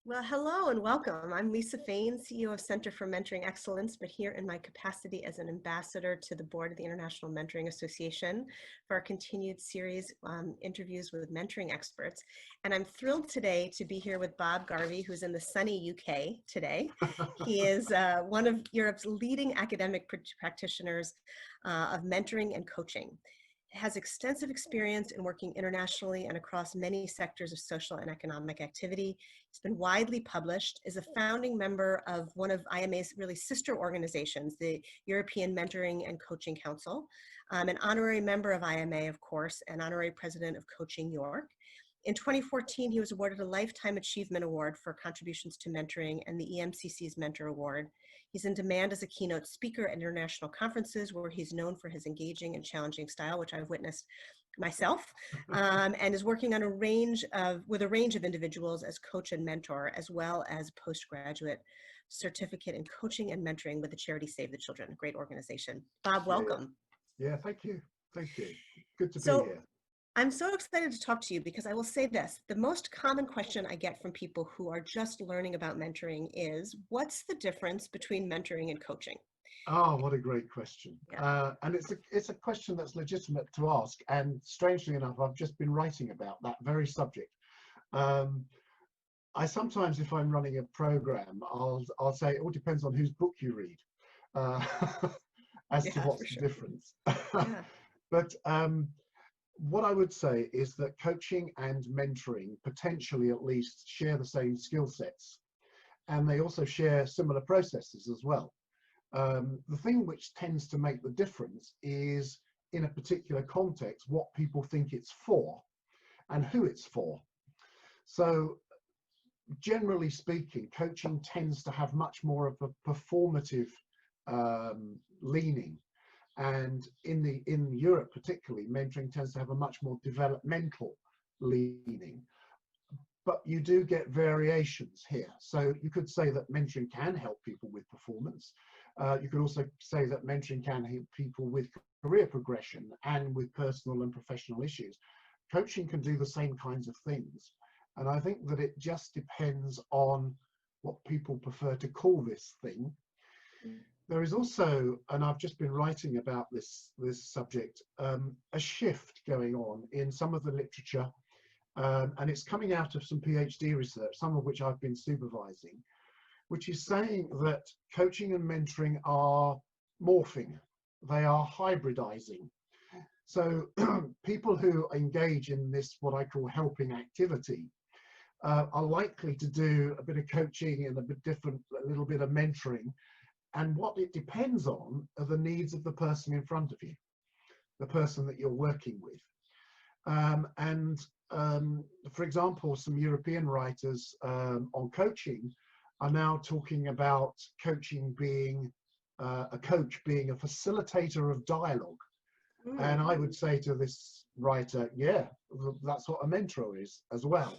Well, hello and welcome. I'm Lisa Fain, CEO of Center for Mentoring Excellence, but here in my capacity as an ambassador to the board of the International Mentoring Association for our continued series interviews with mentoring experts. And I'm thrilled today to be here with Bob Garvey, who's in the sunny UK today. He is one of Europe's leading academic practitioners of mentoring and coaching. Has extensive experience in working internationally and across many sectors of social and economic activity. He's been widely published, is a founding member of one of IMA's really sister organizations, the European Mentoring and Coaching Council, an honorary member of IMA, of course, and honorary president of Coaching York. In 2014, he was awarded a Lifetime Achievement Award for contributions to mentoring and the EMCC's Mentor Award. He's in demand as a keynote speaker at international conferences where he's known for his engaging and challenging style, which I've witnessed myself, and is working on with a range of individuals as coach and mentor, as well as postgraduate certificate in coaching and mentoring with the charity Save the Children, a great organization. Bob, welcome. Yeah, thank you. Thank you. Good to be here. I'm so excited to talk to you because I will say this, the most common question I get from people who are just learning about mentoring is, what's the difference between mentoring and coaching? Oh, what a great question. Yeah. And it's a question that's legitimate to ask. And strangely enough, I've just been writing about that very subject. I sometimes, if I'm running a program, I'll say it all depends on whose book you read as to what's the difference. Yeah. But what I would say is that coaching and mentoring potentially at least share the same skill sets, and they also share similar processes as well. The thing which tends to make the difference is, in a particular context, what people think it's for and who it's for. So generally speaking, coaching tends to have much more of a performative leaning. And in Europe particularly, mentoring tends to have a much more developmental leaning. But you do get variations here. So you could say that mentoring can help people with performance. You could also say that mentoring can help people with career progression and with personal and professional issues. Coaching can do the same kinds of things. And I think that it just depends on what people prefer to call this thing. There is also, and I've just been writing about this subject, a shift going on in some of the literature, and it's coming out of some PhD research, some of which I've been supervising, which is saying that coaching and mentoring are morphing, they are hybridizing. So people who engage in this, what I call helping activity, are likely to do a bit of coaching and a little bit of mentoring. And what it depends on are the needs of the person in front of you, the person that you're working with. For example, some European writers on coaching are now talking about coaching being a coach being a facilitator of dialogue. And I would say to this writer, yeah, that's what a mentor is as well.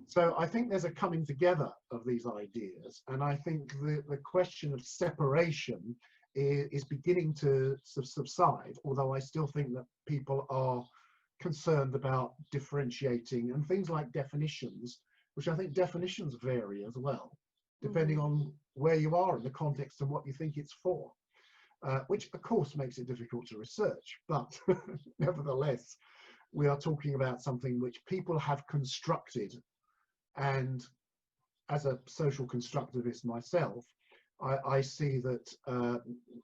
So I think there's a coming together of these ideas, and I think the question of separation is beginning to subside, although I still think that people are concerned about differentiating and things like definitions, which I think definitions vary as well, depending on where you are in the context and what you think it's for, which of course makes it difficult to research, but nevertheless, we are talking about something which people have constructed. And as a social constructivist myself, I see that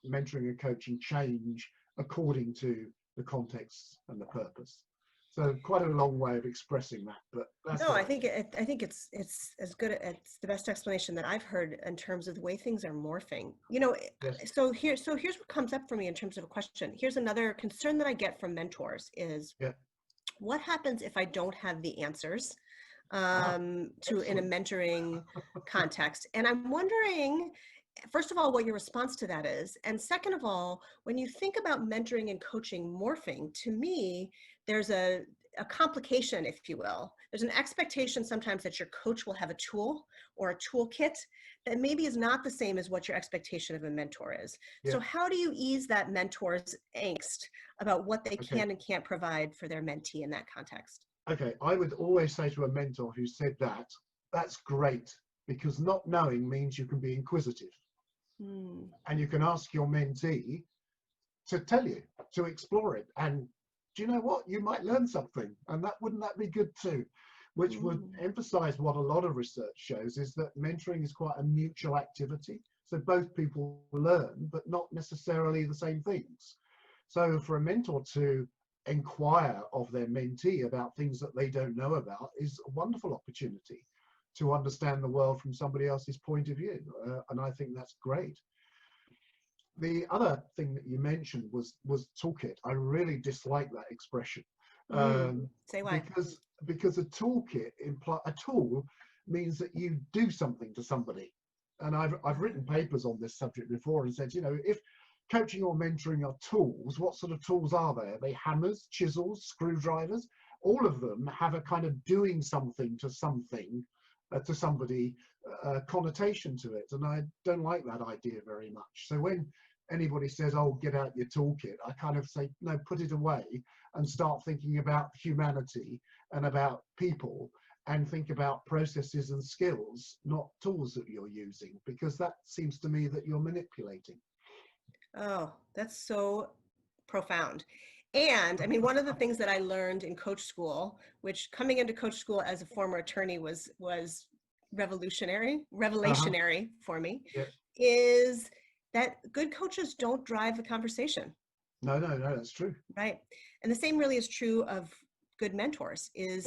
mentoring and coaching change according to the context and the purpose. So quite a long way of expressing that, but that's no, I think it's as good. It's the best explanation that I've heard in terms of the way things are morphing. You know, yes. so here's what comes up for me in terms of a question. Here's another concern that I get from mentors is, what happens if I don't have the answers in a mentoring context? And I'm wondering, first of all, what your response to that is. And second of all, when you think about mentoring and coaching morphing, to me, there's a complication, if you will. There's an expectation sometimes that your coach will have a tool or a toolkit that maybe is not the same as what your expectation of a mentor is. So how do you ease that mentor's angst about what they can and can't provide for their mentee in that context? Okay, I would always say to a mentor who said that, that's great. because not knowing means you can be inquisitive, and you can ask your mentee to tell you, to explore it. And do you know what? You might learn something, and wouldn't that be good too? Which would emphasize what a lot of research shows, is that mentoring is quite a mutual activity. So both people learn, but not necessarily the same things. So for a mentor to inquire of their mentee about things that they don't know about is a wonderful opportunity to understand the world from somebody else's point of view. And I think that's great. The other thing that you mentioned was toolkit. I really dislike that expression. Say why? Because a toolkit a tool means that you do something to somebody. And I've written papers on this subject before and said, you know, if coaching or mentoring are tools, what sort of tools are there? Are they hammers, chisels, screwdrivers? All of them have a kind of doing something to something, to somebody, connotation to it. And I don't like that idea very much. So when anybody says, oh, get out your toolkit, I kind of say, no, put it away and start thinking about humanity and about people, and think about processes and skills, not tools that you're using, because that seems to me that you're manipulating. Oh, that's so profound. And I mean, one of the things that I learned in coach school, which coming into coach school as a former attorney was revelationary for me, Yeah. is that good coaches don't drive the conversation. No, that's true. Right. And the same really is true of good mentors, is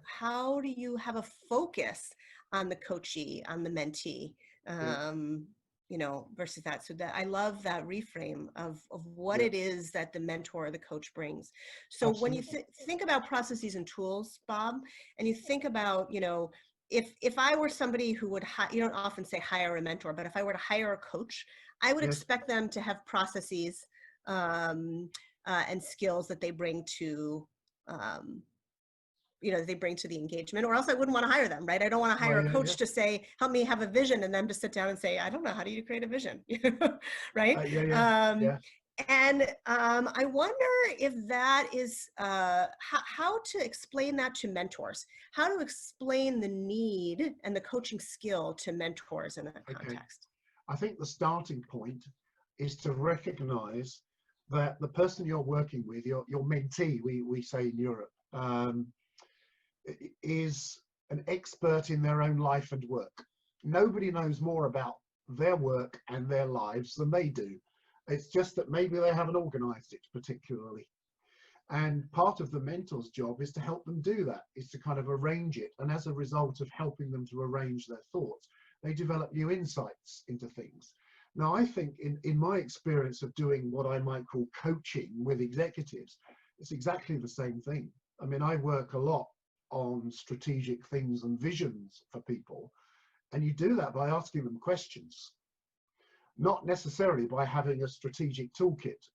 how do you have a focus on the coachee, on the mentee, you know, versus that. So that I love that reframe of what it is that the mentor or the coach brings. So when you think about processes and tools, Bob, and you think about, you know, if I were somebody who would, you don't often say hire a mentor, but if I were to hire a coach, I would expect them to have processes and skills that they bring to, you know, they bring to the engagement, or else I wouldn't want to hire them, right? I don't want to hire a coach to say, help me have a vision, and then to sit down and say, I don't know, how do you create a vision? Right? And I wonder if that is, how to explain that to mentors, how to explain the need and the coaching skill to mentors in that context. I think the starting point is to recognize that the person you're working with, your mentee, we say in Europe, is an expert in their own life and work. Nobody knows more about their work and their lives than they do. It's just that maybe they haven't organized it particularly. And part of the mentor's job is to help them do that, is to kind of arrange it. And as a result of helping them to arrange their thoughts, they develop new insights into things. Now, I think in my experience of doing what I might call coaching with executives, it's exactly the same thing. I mean, I work a lot on strategic things and visions for people, and you do that by asking them questions, not necessarily by having a strategic toolkit.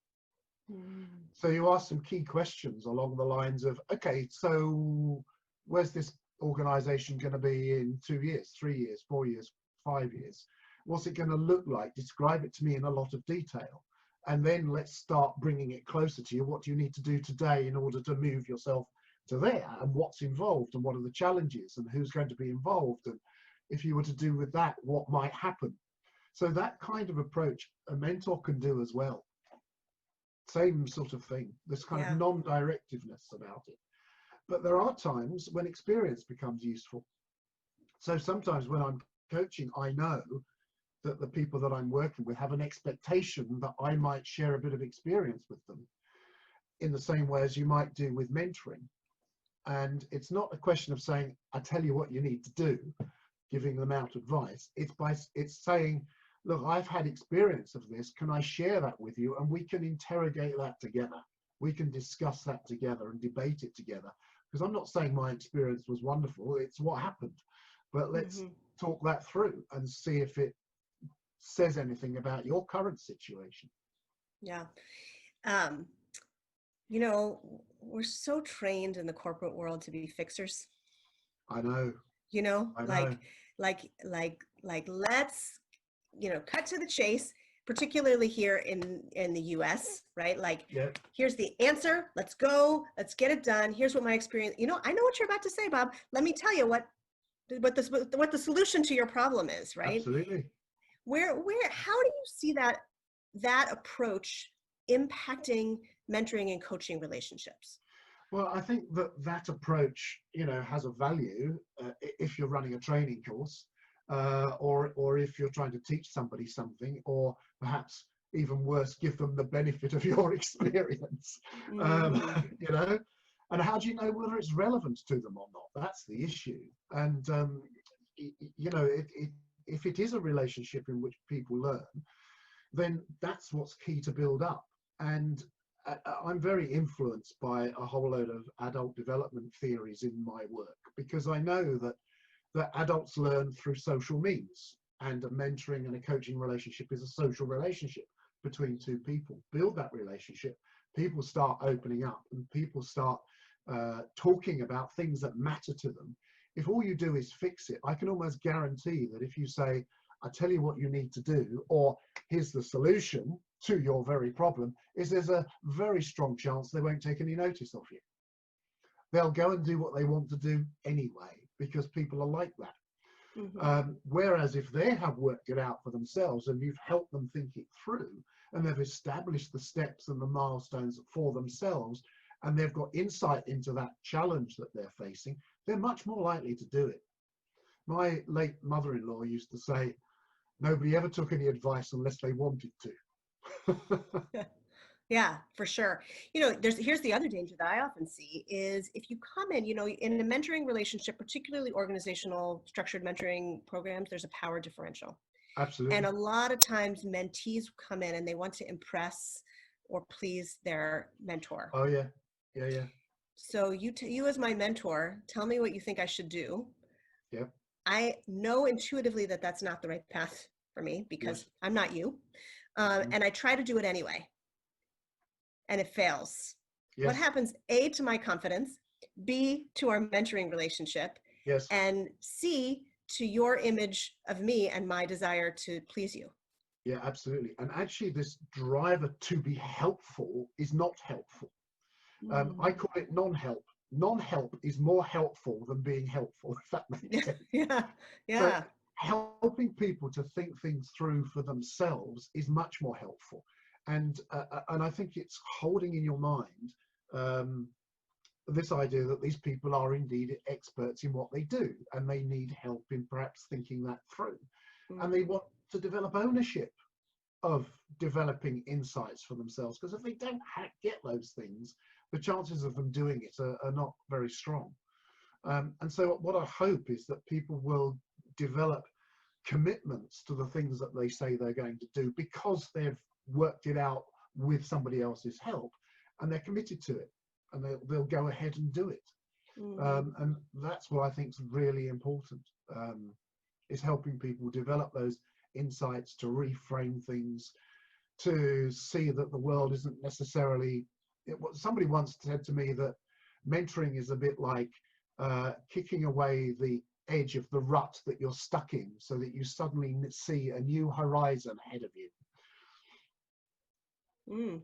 So you ask some key questions along the lines of, okay, so where's this organization going to be in 2 years, 3 years, 4 years, 5 years? What's it going to look like? Describe it to me in a lot of detail. And then let's start bringing it closer to you. What do you need to do today in order to move yourself to there? And what's involved? And what are the challenges? And who's going to be involved? And if you were to do with that, what might happen? So that kind of approach, a mentor can do as well. Same sort of thing. This kind of non-directiveness about it. But there are times when experience becomes useful. So sometimes when I'm coaching, I know that the people that I'm working with have an expectation that I might share a bit of experience with them, in the same way as you might do with mentoring. And it's not a question of saying, I tell you what you need to do, giving them out advice. It's saying, look, I've had experience of this. Can I share that with you? And we can interrogate that together. We can discuss that together and debate it together. Because I'm not saying my experience was wonderful. It's what happened. But let's talk that through and see if it says anything about your current situation. Yeah. You know, we're so trained in the corporate world to be fixers. I know. You know, like let's, you know, cut to the chase, particularly here in the US, right? Like, here's the answer. Let's go. Let's get it done. Here's what my experience, you know, I know what you're about to say, Bob. Let me tell you what what the solution to your problem is, right? Absolutely. How do you see that approach impacting mentoring and coaching relationships? Well, I think that approach, has a value if you're running a training course, or if you're trying to teach somebody something, or perhaps even worse, give them the benefit of your experience. Um, Mm, you know, and how do you know whether it's relevant to them or not? That's the issue. And if it is a relationship in which people learn, then that's what's key to build up. And I'm very influenced by a whole load of adult development theories in my work, because I know that adults learn through social means, and a mentoring and a coaching relationship is a social relationship between two people. Build that relationship, people start opening up, and people start talking about things that matter to them. If all you do is fix it, I can almost guarantee that if you say, I tell you what you need to do, or here's the solution to your very problem, there's a very strong chance they won't take any notice of you. They'll go and do what they want to do anyway, because people are like that. mm-hmm. Whereas if they have worked it out for themselves and you've helped them think it through, and they've established the steps and the milestones for themselves, and they've got insight into that challenge that they're facing, they're much more likely to do it. My late mother-in-law used to say, nobody ever took any advice unless they wanted to. Yeah, for sure. Here's the other danger that I often see is if you come in, in a mentoring relationship, particularly organizational structured mentoring programs, there's a power differential. And Absolutely. a lot of times mentees come in and they want to impress or please their mentor. Oh yeah, yeah, yeah. So you as my mentor, tell me what you think I should do. Yep. I know intuitively that that's not the right path for me because Yes. I'm not you. Mhm. And I try to do it anyway, and it fails. What Yes. happens, A, to my confidence, B, to our mentoring relationship, Yes. and C, to your image of me and my desire to please you? Yeah, absolutely. And actually, this driver to be helpful is not helpful. I Mm. call it non-help. Non-help is more helpful than being helpful, if that makes Yeah, sense. yeah, So yeah. helping people to think things through for themselves is much more helpful. And I think it's holding in your mind um, this idea that these people are indeed experts in what they do, and they need help in perhaps thinking that through. And they Mm. want to develop ownership of developing insights for themselves, because if they don't get those things, the chances of them doing it are not very strong. And so what I hope is that people will develop commitments to the things that they say they're going to do, because they've worked it out with somebody else's help, and they're committed to it, and they'll go ahead and do it. Mm. And that's what I think is really important, is helping people develop those insights, to reframe things, to see that the world isn't necessarily somebody once said to me that mentoring is a bit like kicking away the edge of the rut that you're stuck in, so that you suddenly see a new horizon ahead of you. Mm.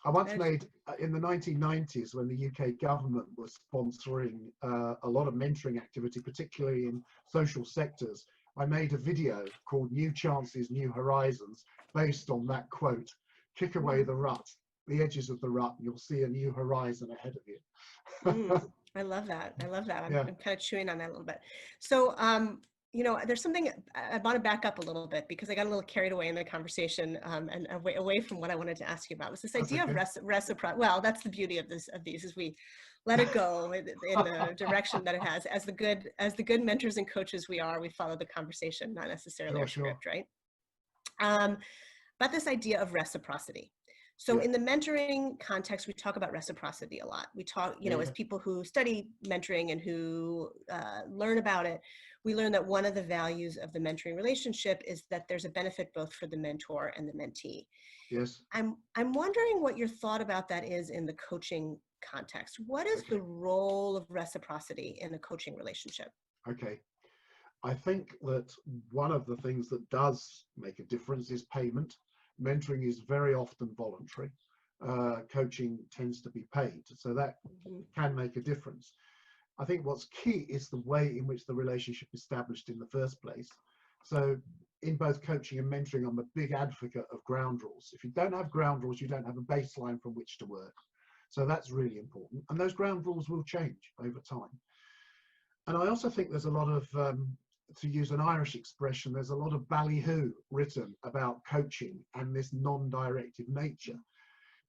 I once There's, made, in the 1990s, when the UK government was sponsoring a lot of mentoring activity, particularly in social sectors, I made a video called New Chances, New Horizons, based on that quote: kick away mm, the rut, the edges of the rut, and you'll see a new horizon ahead of you. mm. I love that. I love that. Yeah, I'm kind of chewing on that a little bit. So, there's something I want to back up a little bit because I got a little carried away in the conversation, and away from what I wanted to ask you about was this that's idea of okay. reciprocity. Well, that's the beauty of these is we let it go in the direction that it has. As the good mentors and coaches we are, we follow the conversation, not necessarily Sure, our sure. script, right? Um, about this idea of reciprocity. So Yeah, in the mentoring context, we talk about reciprocity a lot. We talk, yeah, as yeah. people who study mentoring and who learn about it, we learn that one of the values of the mentoring relationship is that there's a benefit both for the mentor and the mentee. Yes. I'm wondering what your thought about that is in the coaching context. What is the Okay. role of reciprocity in a coaching relationship? Okay. I think that one of the things that does make a difference is payment. Mentoring is very often voluntary. Coaching tends to be paid, so that Mhm. can make a difference. I think what's key is the way in which the relationship is established in the first place. So in both coaching and mentoring, I'm a big advocate of ground rules. If you don't have ground rules, you don't have a baseline from which to work. So that's really important. And those ground rules will change over time. And I also think there's a lot of, to use an Irish expression, there's a lot of ballyhoo written about coaching and this non-directive nature.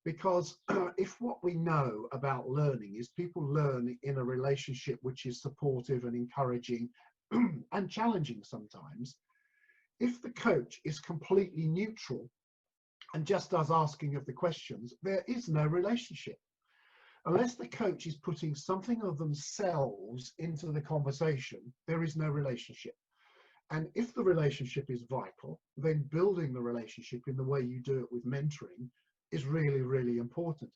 Because if what we know about learning is people learn in a relationship which is supportive and encouraging and challenging sometimes, if the coach is completely neutral and just does asking of the questions, there is no relationship. Unless the coach is putting something of themselves into the conversation, there is no relationship. And if the relationship is vital, then building the relationship in the way you do it with mentoring is really, really important.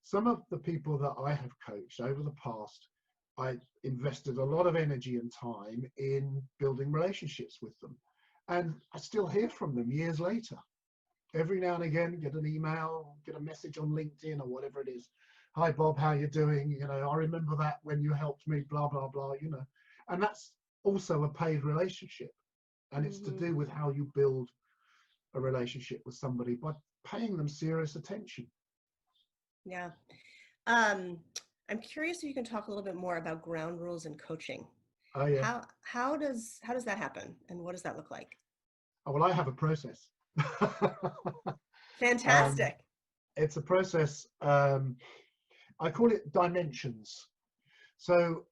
Some of the people that I have coached over the past, I invested a lot of energy and time in building relationships with them. And I still hear from them years later. Every now and again, get an email, get a message on LinkedIn or whatever it is. Hi, Bob, how you doing? You know, I remember that when you helped me, blah, blah, blah, you know. And that's also a paid relationship. And it's to do with how you build a relationship with somebody by paying them serious attention. Yeah. I'm curious if you can talk a little bit more about ground rules in coaching. Oh, yeah. How does that happen, and what does that look like? Oh, well, I have a process. Fantastic. It's a process. I call it dimensions. So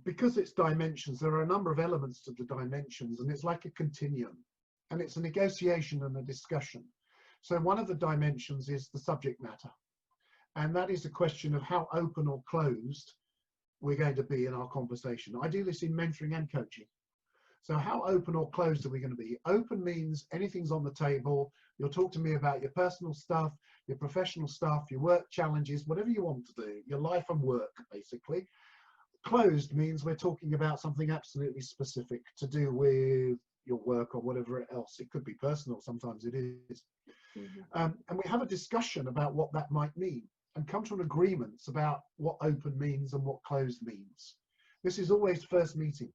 because it's dimensions, there are a number of elements to the dimensions, and it's like a continuum, and it's a negotiation and a discussion. So one of the dimensions is the subject matter, and that is a question of how open or closed we're going to be in our conversation. I do this in mentoring and coaching. So how open or closed are we going to be? Open means anything's on the table. You'll talk to me about your personal stuff, your professional stuff, your work challenges, whatever you want to do, your life and work, basically. Closed means we're talking about something absolutely specific to do with your work or whatever else. It could be personal, sometimes it is. And we have a discussion about what that might mean and come to an agreement about what open means and what closed means. This is always first meeting.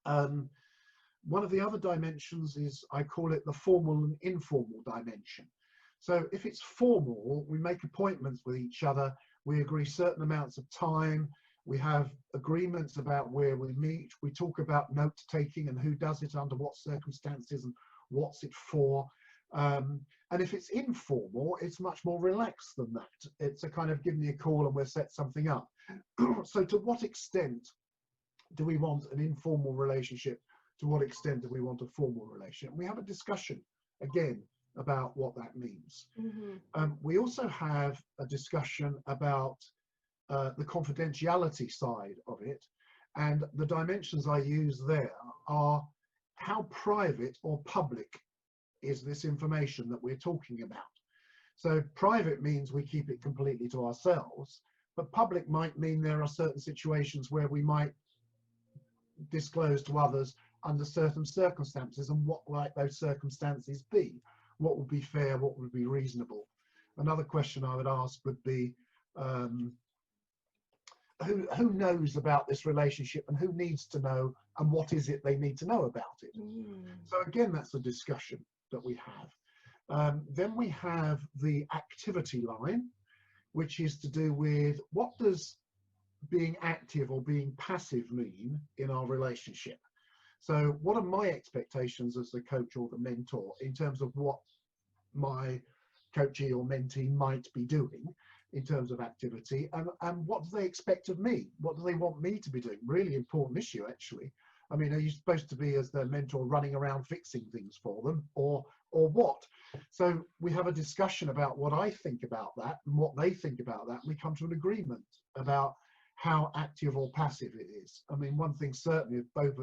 One of the other dimensions is, I call it the formal and informal dimension. So if it's formal, we make appointments with each other, we agree certain amounts of time, we have agreements about where we meet, we talk about note taking and who does it under what circumstances and what's it for. And if it's informal, it's much more relaxed than that. It's a kind of give me a call and we'll set something up. So to what extent do we want an informal relationship? To what extent do we want a formal relationship? We have a discussion, again, about what that means. We also have a discussion about the confidentiality side of it. And the dimensions I use there are how private or public is this information that we're talking about. So private means we keep it completely to ourselves, but public might mean there are certain situations where we might disclose to others under certain circumstances, and what might those circumstances be? What would be fair? What would be reasonable? Another question I would ask would be, who knows about this relationship and who needs to know, and what is it they need to know about it? So again, that's a discussion that we have. Then we have the activity line, which is to do with what does being active or being passive mean in our relationship. So what are my expectations as the coach or the mentor in terms of what my coachee or mentee might be doing in terms of activity, and what do they expect of me? What do they want me to be doing? Really important issue, actually. I mean, are you supposed to be, as their mentor, running around fixing things for them, or what? So we have a discussion about what I think about that and what they think about that, and we come to an agreement about how active or passive it is. I mean, one thing certainly, if both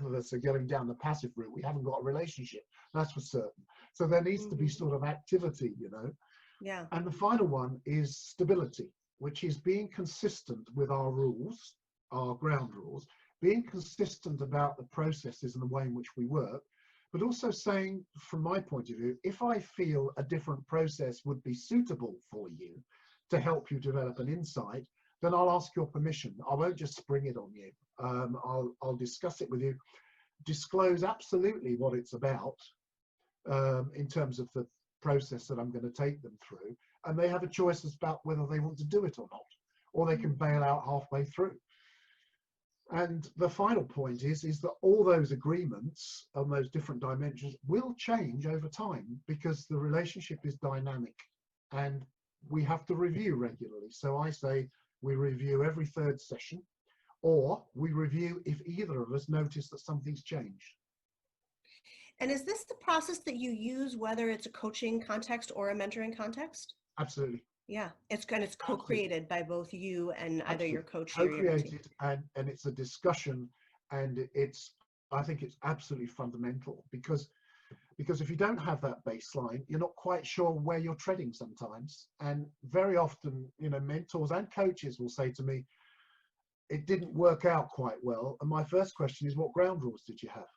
of us are going down the passive route, we haven't got a relationship, that's for certain. So there needs to be sort of activity, you know. Yeah. And the final one is stability, which is being consistent with our rules, our ground rules, being consistent about the processes and the way in which we work, but also saying, from my point of view, if I feel a different process would be suitable for you to help you develop an insight, then I'll ask your permission. I won't just spring it on you. I'll discuss it with you, disclose absolutely what it's about in terms of the process that I'm going to take them through, and they have a choice about whether they want to do it or not, or they can bail out halfway through. And the final point is that all those agreements on those different dimensions will change over time, because the relationship is dynamic and we have to review regularly. So I say we review every third session, or we review if either of us notice that something's changed. And is this the process that you use, whether it's a coaching context or a mentoring context? Absolutely. Yeah, it's co-created by both you and either your coach or your mentee. Co-created, and it's a discussion, and I think it's absolutely fundamental, because if you don't have that baseline, you're not quite sure where you're treading sometimes. And very often, you know, mentors and coaches will say to me, it didn't work out quite well. And my first question is, what ground rules did you have?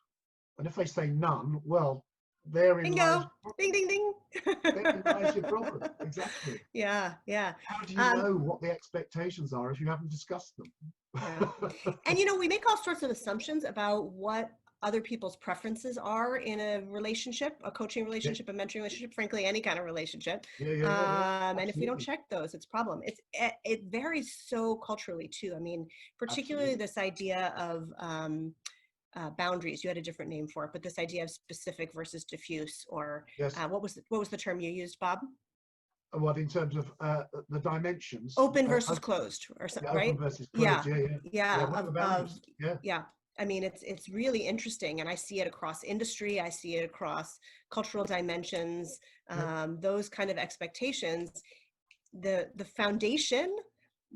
And if they say none, well, therein lies, ding, ding, ding. therein lies your problem. Exactly. Yeah, yeah. How do you know what the expectations are if you haven't discussed them? Yeah. And, you know, we make all sorts of assumptions about what other people's preferences are in a relationship, a coaching relationship, a mentoring relationship, frankly, any kind of relationship. And if we don't check those, it's a problem. It varies so culturally too. I mean, particularly this idea of boundaries. You had a different name for it, but this idea of specific versus diffuse, or what was the term you used, Bob? What, in terms of the dimensions? Open versus closed, or something, right? Open versus closed. Yeah. I mean, it's really interesting, and I see it across industry. I see it across cultural dimensions. Those kind of expectations. The foundation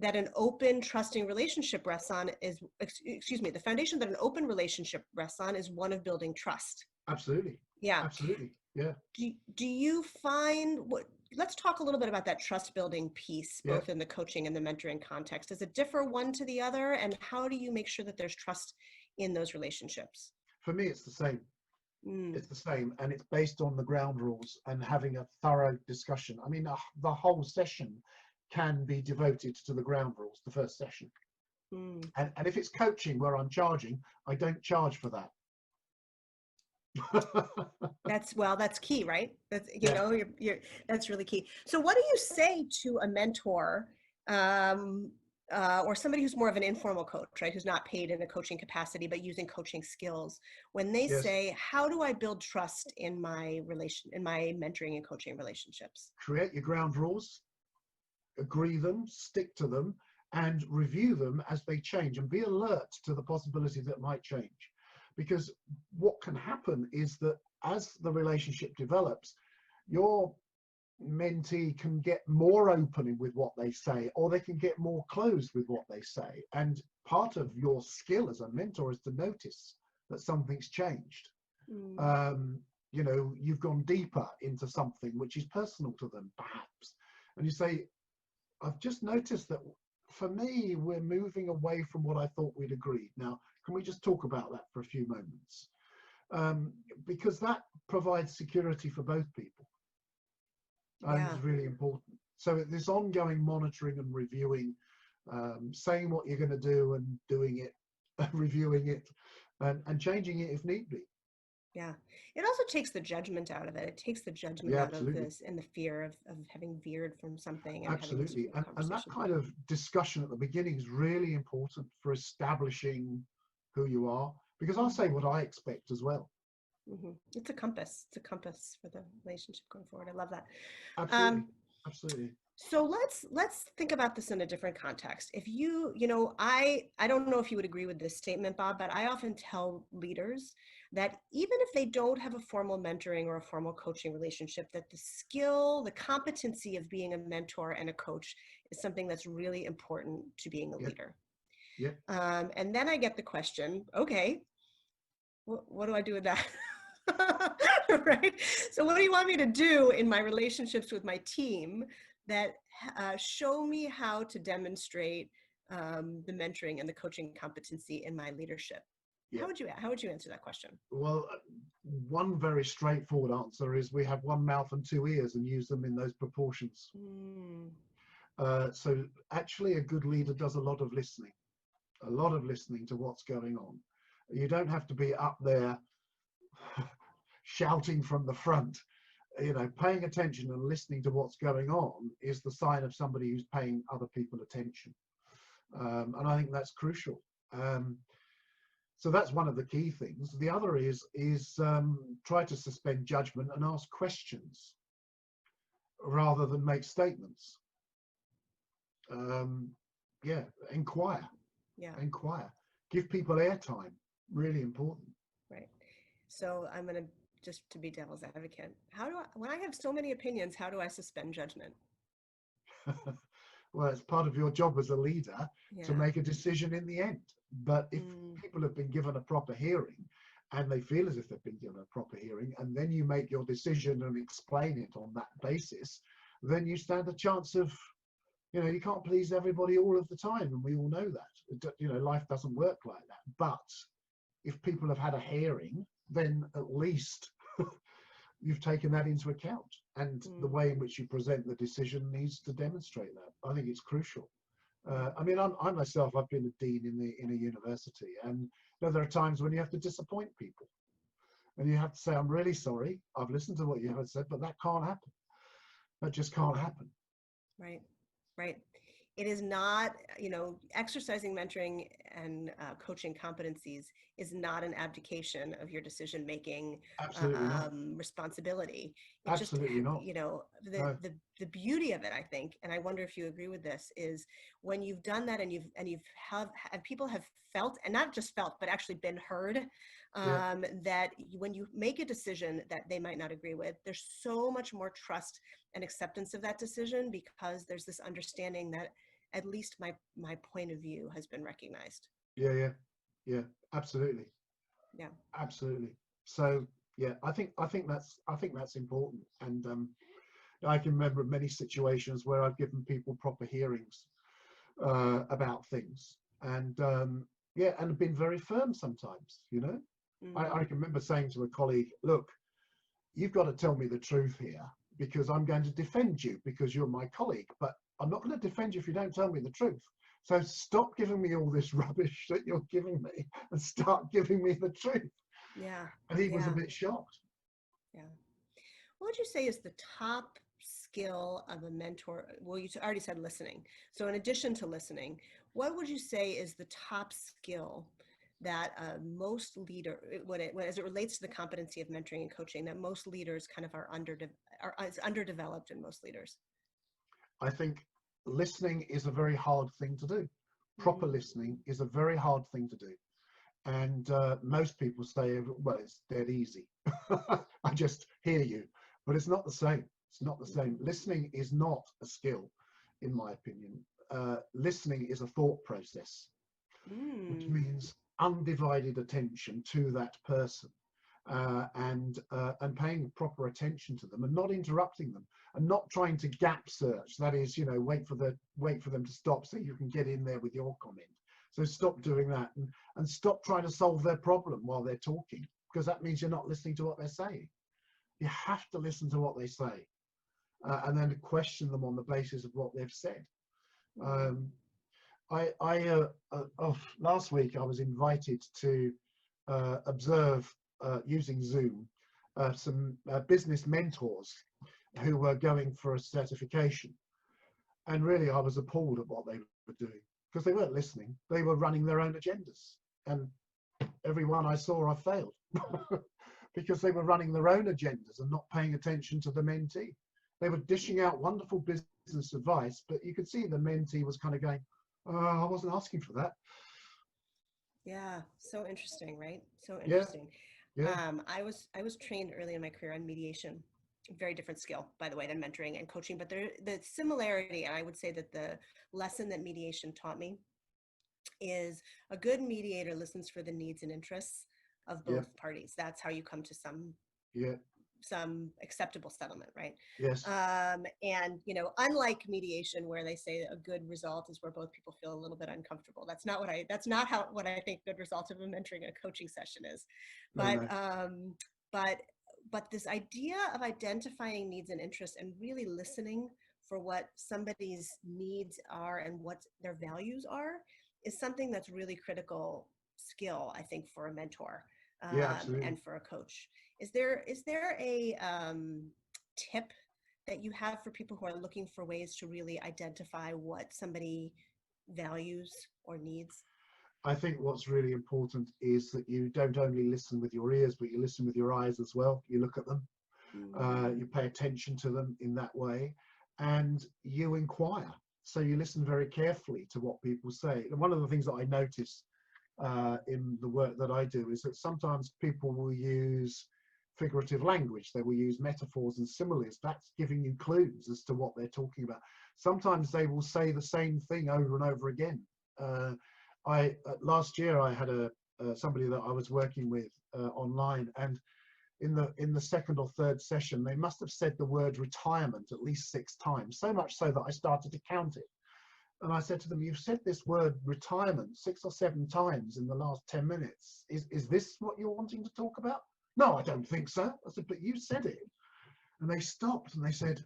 that an open, trusting relationship rests on is, the foundation that an open relationship rests on is one of building trust. Absolutely. Yeah. Absolutely. Yeah. Do you find let's talk a little bit about that trust building piece, both in the coaching and the mentoring context. Does it differ one to the other? And how do you make sure that there's trust in those relationships? For me, it's the same. It's the same, and it's based on the ground rules and having a thorough discussion. I mean, the whole session can be devoted to the ground rules, the first session. And if it's coaching where I'm charging, I don't charge for that. That's key, right? That's, you know, that's really key. So what do you say to a mentor or somebody who's more of an informal coach, right? Who's not paid in a coaching capacity, but using coaching skills, when they say, how do I build trust in my mentoring and coaching relationships? Create your ground rules, agree them, stick to them, and review them as they change, and be alert to the possibility that might change. Because what can happen is that as the relationship develops, your mentee can get more open with what they say, or they can get more closed with what they say. And part of your skill as a mentor is to notice that something's changed. You know, you've gone deeper into something which is personal to them, perhaps. And you say, I've just noticed that for me, we're moving away from what I thought we'd agreed. Now, can we just talk about that for a few moments? Because that provides security for both people. And it's really important. So this ongoing monitoring and reviewing, saying what you're going to do and doing it, reviewing it, and changing it if need be. Yeah. It also takes the judgment out of it. It takes the judgment out of this and the fear of having veered from something. And absolutely. And that kind of discussion at the beginning is really important for establishing who you are, because I'll say what I expect as well. It's a compass. It's a compass for the relationship going forward. I love that. Absolutely. Absolutely. So let's think about this in a different context. If you know, I don't know if you would agree with this statement, Bob, but I often tell leaders that even if they don't have a formal mentoring or a formal coaching relationship, that the skill, the competency of being a mentor and a coach is something that's really important to being a leader. And then I get the question, okay, what do I do with that? Right? So what do you want me to do in my relationships with my team that show me how to demonstrate the mentoring and the coaching competency in my leadership? How would you answer that question? Well, one very straightforward answer is we have one mouth and two ears and use them in those proportions. So actually a good leader does a lot of listening to what's going on. You don't have to be up there shouting from the front. You know, paying attention and listening to what's going on is the sign of somebody who's paying other people attention. And I think that's crucial. So that's one of the key things. The other is try to suspend judgment and ask questions rather than make statements. Yeah, inquire. Yeah. Inquire. Give people airtime. Really important. Right. So I'm going to, just to be devil's advocate, when I have so many opinions, how do I suspend judgment? Well, it's part of your job as a leader to Yeah. make a decision in the end. But if people have been given a proper hearing and they feel as if they've been given a proper hearing, and then you make your decision and explain it on that basis, then you stand a chance of, you know, you can't please everybody all of the time, and we all know that. You know, life doesn't work like that. But if people have had a hearing, then at least you've taken that into account, and the way in which you present the decision needs to demonstrate that. I think it's crucial. I mean, I myself, I've been a dean in a university, and you know, there are times when you have to disappoint people, and you have to say, "I'm really sorry. I've listened to what you have said, but that can't happen. That just can't happen." Right. Right. It is not, you know, exercising mentoring and coaching competencies is not an abdication of your decision-making Absolutely not. responsibility. It just, Absolutely not. you know, No. the beauty of it, I think, and I wonder if you agree with this, is when you've done that and people have felt, and not just felt, but actually been heard, Yeah. that when you make a decision that they might not agree with, there's so much more trust and acceptance of that decision, because there's this understanding that at least my point of view has been recognized. Yeah, absolutely. Yeah. Absolutely. So yeah, I think that's important. And I can remember many situations where I've given people proper hearings about things, and yeah, and been very firm sometimes, you know. I can remember saying to a colleague, "Look, you've got to tell me the truth here, because I'm going to defend you because you're my colleague, but I'm not going to defend you if you don't tell me the truth. So stop giving me all this rubbish that you're giving me and start giving me the truth." Yeah. And he was a bit shocked. Yeah. What would you say is the top skill of a mentor? Well, you already said listening. So in addition to listening, what would you say is the top skill that most leader, as it relates to the competency of mentoring and coaching, that most leaders kind of are underdeveloped in most leaders? I think listening is a very hard thing to do. Proper listening is a very hard thing to do. And most people say, well, it's dead easy. I just hear you. But it's not the same. It's not the same. Listening is not a skill, in my opinion. Listening is a thought process, which means undivided attention to that person, and paying proper attention to them and not interrupting them, and not trying to gap search. That is, you know, wait for them to stop so you can get in there with your comment. So stop doing that, and stop trying to solve their problem while they're talking, because that means you're not listening to what they're saying. You have to listen to what they say, and then question them on the basis of what they've said. Last week I was invited to observe, using Zoom, some business mentors who were going for a certification. And really I was appalled at what they were doing, because they weren't listening. They were running their own agendas. And every one I saw, I failed because they were running their own agendas and not paying attention to the mentee. They were dishing out wonderful business advice, but you could see the mentee was kind of going, "Oh, I wasn't asking for that." Yeah, so interesting, right? So interesting. Yeah. I was trained early in my career on mediation. Very different skill, by the way, than mentoring and coaching, but the similarity, and I would say that the lesson that mediation taught me is a good mediator listens for the needs and interests of both parties. That's how you come to some acceptable settlement, right? Yes. And you know, unlike mediation, where they say a good result is where both people feel a little bit uncomfortable. That's not what I think good result of a mentoring and a coaching session is. But but this idea of identifying needs and interests and really listening for what somebody's needs are and what their values are is something that's really critical skill, I think, for a mentor Yeah, absolutely. and for a coach. Is there a tip that you have for people who are looking for ways to really identify what somebody values or needs? I think what's really important is that you don't only listen with your ears, but you listen with your eyes as well. You look at them, Mm, you pay attention to them in that way, and you inquire. So you listen very carefully to what people say. And one of the things that I notice in the work that I do is that sometimes people will use figurative language. They will use metaphors and similes. That's giving you clues as to what they're talking about. Sometimes they will say the same thing over and over again. Uh, last year I had somebody that I was working with online, and in the second or third session they must have said the word retirement at least 6 times, so much so that I started to count it. And I said to them, you've said this word retirement 6 or 7 times in the last 10 minutes. Is this what you're wanting to talk about? No, I don't think so. I said, but you said it. And they stopped and they said,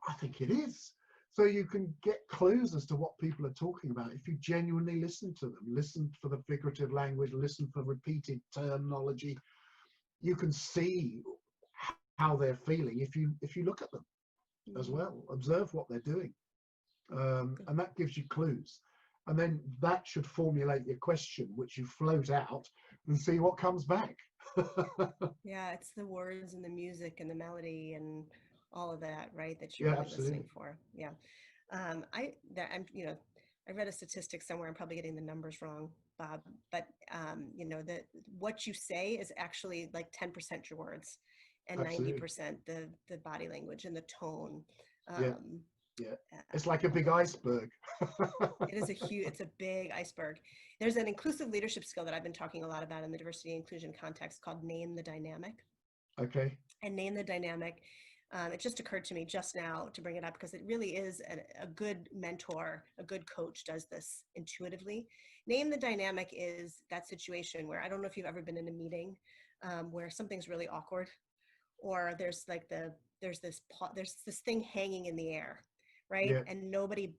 I think it is. So you can get clues as to what people are talking about if you genuinely listen to them, listen for the figurative language, listen for repeated terminology. You can see how they're feeling if you look at them as mm, well, observe what they're doing. And that gives you clues, and then that should formulate your question, which you float out and see what comes back. yeah, it's the words and the music and the melody and all of that, right? That you're Yeah, really listening absolutely. for. Yeah. I'm, I read a statistic somewhere. I'm probably getting the numbers wrong, Bob, but that what you say is actually like 10% your words, and Absolutely. 90% the body language and the tone. Yeah, Um, yeah. It's like a all big of this. iceberg. It is it's a big iceberg. There's an inclusive leadership skill that I've been talking a lot about in the diversity and inclusion context called name the dynamic. Okay. And name the dynamic. It just occurred to me just now to bring it up because it really is a good mentor, a good coach does this intuitively. Name the dynamic is that situation where I don't know if you've ever been in a meeting where something's really awkward, or there's this thing hanging in the air, right? Yeah, And nobody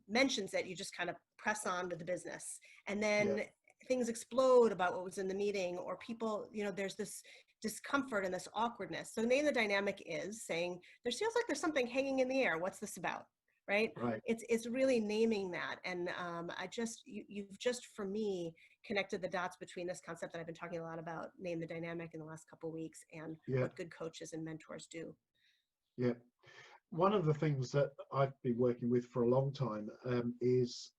mentions it. You just kind of press on to the business, and yeah, then things explode about what was in the meeting, or people, there's this discomfort and this awkwardness. So the name of the dynamic is saying there feels like there's something hanging in the air. What's this about? Right? right. It's really naming that. And you've just, for me, connected the dots between this concept that I've been talking a lot about, name the dynamic, in the last couple of weeks, and Yeah, what good coaches and mentors do. yeah. One of the things that I've been working with for a long time is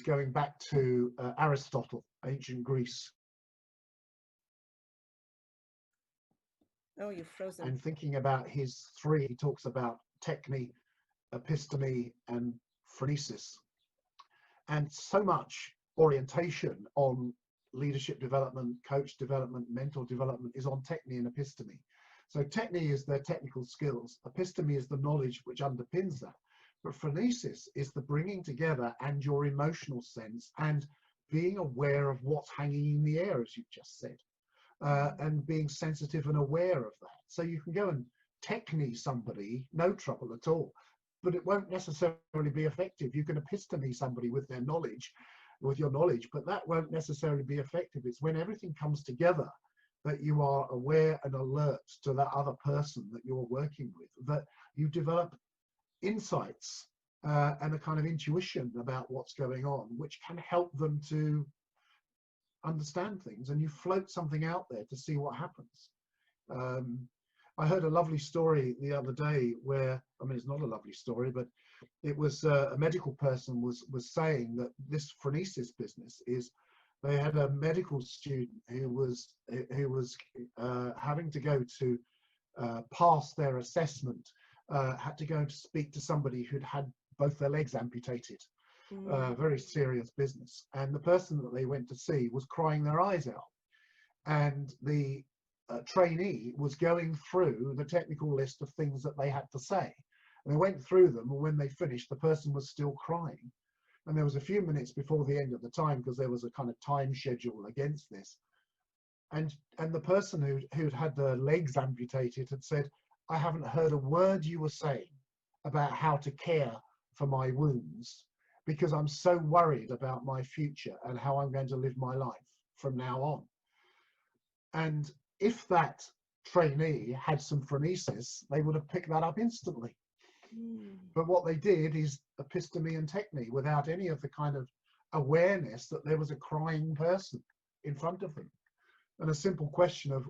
going back to Aristotle, ancient Greece, Oh, you've frozen. and thinking about his 3. He talks about techne, episteme, and phronesis, and so much orientation on leadership development, coach development, mentor development is on techne and episteme. So techne is their technical skills, episteme is the knowledge which underpins that, but phronesis is the bringing together and your emotional sense and being aware of what's hanging in the air, as you just said, Mm, and being sensitive and aware of that. So you can go and techne somebody, no trouble at all, but it won't necessarily be effective. You can episteme somebody with their knowledge, with your knowledge, but that won't necessarily be effective. It's when everything comes together that you are aware and alert to that other person that you're working with, that you develop insights and a kind of intuition about what's going on, which can help them to understand things, and you float something out there to see what happens. Um, I heard a lovely story the other day where, I mean, it's not a lovely story, but it was a medical person was saying that this phronesis business is, they had a medical student who was having to go to pass their assessment, had to go and speak to somebody who'd had both their legs amputated. mm, Very serious business, and the person that they went to see was crying their eyes out, and the trainee was going through the technical list of things that they had to say, and they went through them, and when they finished, the person was still crying, and there was a few minutes before the end of the time, because there was a kind of time schedule against this, and the person who'd had their legs amputated had said, I haven't heard a word you were saying about how to care for my wounds, because I'm so worried about my future and how I'm going to live my life from now on. And if that trainee had some phronesis, they would have picked that up instantly. But what they did is episteme and techne, without any of the kind of awareness that there was a crying person in front of them. And a simple question of,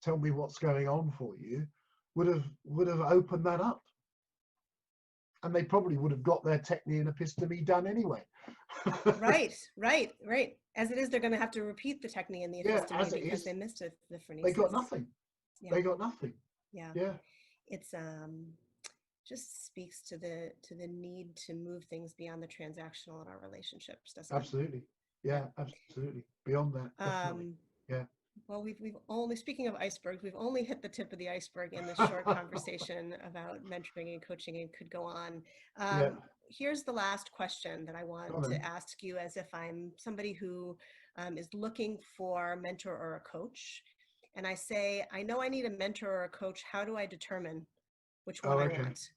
tell me what's going on for you, would have opened that up. And they probably would have got their techne and episteme done anyway. Right. As it is, they're going to have to repeat the technique and the Yeah, episteme as it because is, they missed it, the phronesis. they got nothing. Yeah. They got nothing. Yeah. Yeah. It's just speaks to the need to move things beyond the transactional in our relationships, doesn't it? Absolutely. Yeah, absolutely. Beyond that, definitely. Yeah. Well, we've only, speaking of icebergs, we've only hit the tip of the iceberg in this short conversation about mentoring and coaching, and could go on. Yeah. Here's the last question that I want to ask you, as if I'm somebody who is looking for a mentor or a coach. And I say, I know I need a mentor or a coach. How do I determine which one I want?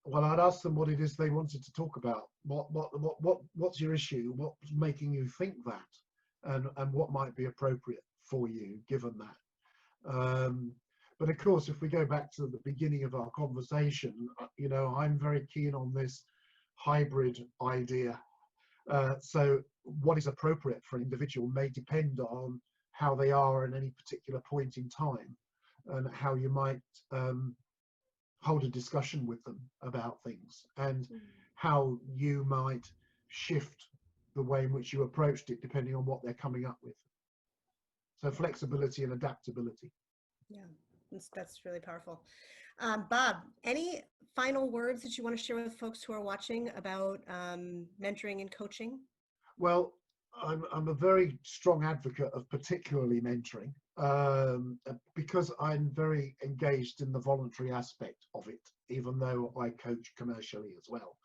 Well, I'd ask them what it is they wanted to talk about. What's your issue? What's making you think that? And what might be appropriate for you, given that. But of course, if we go back to the beginning of our conversation, you know, I'm very keen on this hybrid idea. So what is appropriate for an individual may depend on how they are at any particular point in time, and how you might hold a discussion with them about things, and how you might shift the way in which you approached it depending on what they're coming up with. So flexibility and adaptability. Yeah, that's really powerful. Bob, any final words that you want to share with folks who are watching about mentoring and coaching? Well, I'm a very strong advocate of particularly mentoring, because I'm very engaged in the voluntary aspect of it, even though I coach commercially as well.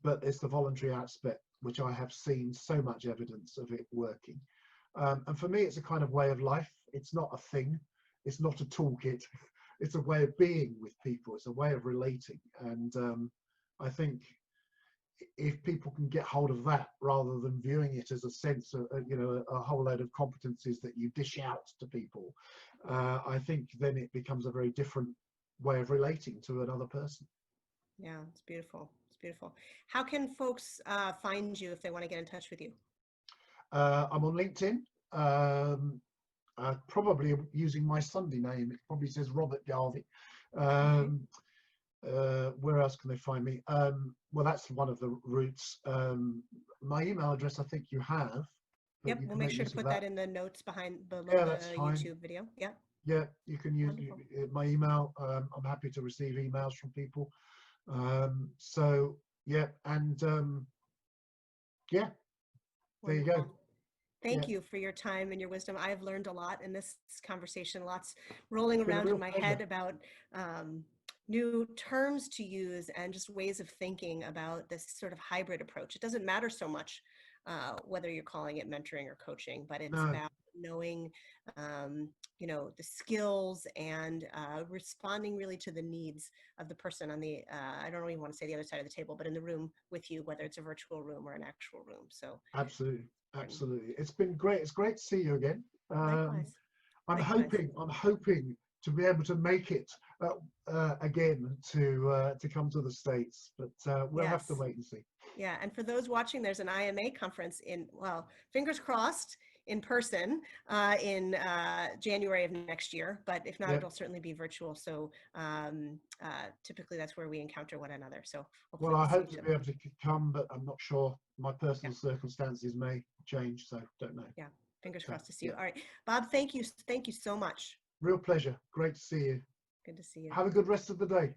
But it's the voluntary aspect which I have seen so much evidence of it working. And for me, it's a kind of way of life. It's not a thing. It's not a toolkit. It's a way of being with people. It's a way of relating. And I think if people can get hold of that, rather than viewing it as a sense of, you know, a whole load of competencies that you dish out to people, I think then it becomes a very different way of relating to another person. Yeah, it's beautiful. It's beautiful. How can folks find you if they want to get in touch with you? I'm on LinkedIn. Probably using my Sunday name. It probably says Robert Garvey. Where else can they find me? Well, that's one of the routes. My email address, I think you have. Yep, we'll make sure to put that in the notes below that's the fine. YouTube video. Yeah. Yeah, you can use my email. I'm happy to receive emails from people. So yeah, and yeah, there you go. Thank you for your time and your wisdom. I've learned a lot in this conversation, lots rolling around in my head about new terms to use and just ways of thinking about this sort of hybrid approach. It doesn't matter so much whether you're calling it mentoring or coaching, but it's about knowing, you know, the skills and responding really to the needs of the person on the, I don't even want to say the other side of the table, but in the room with you, whether it's a virtual room or an actual room. So absolutely. Absolutely. It's been great. It's great to see you again. Likewise. I'm hoping to be able to make it again to come to the States, but we'll have to wait and see. Yeah, and for those watching, there's an IMA conference in, well, fingers crossed, in person in January of next year, but if not, it'll certainly be virtual. So typically that's where we encounter one another. So hopefully well, I hope to be able to come, but I'm not sure. My personal circumstances may change, so don't know. Yeah, fingers crossed to see you. All right, Bob, thank you so much. Real pleasure. Great to see you. Good to see you. Have a good rest of the day.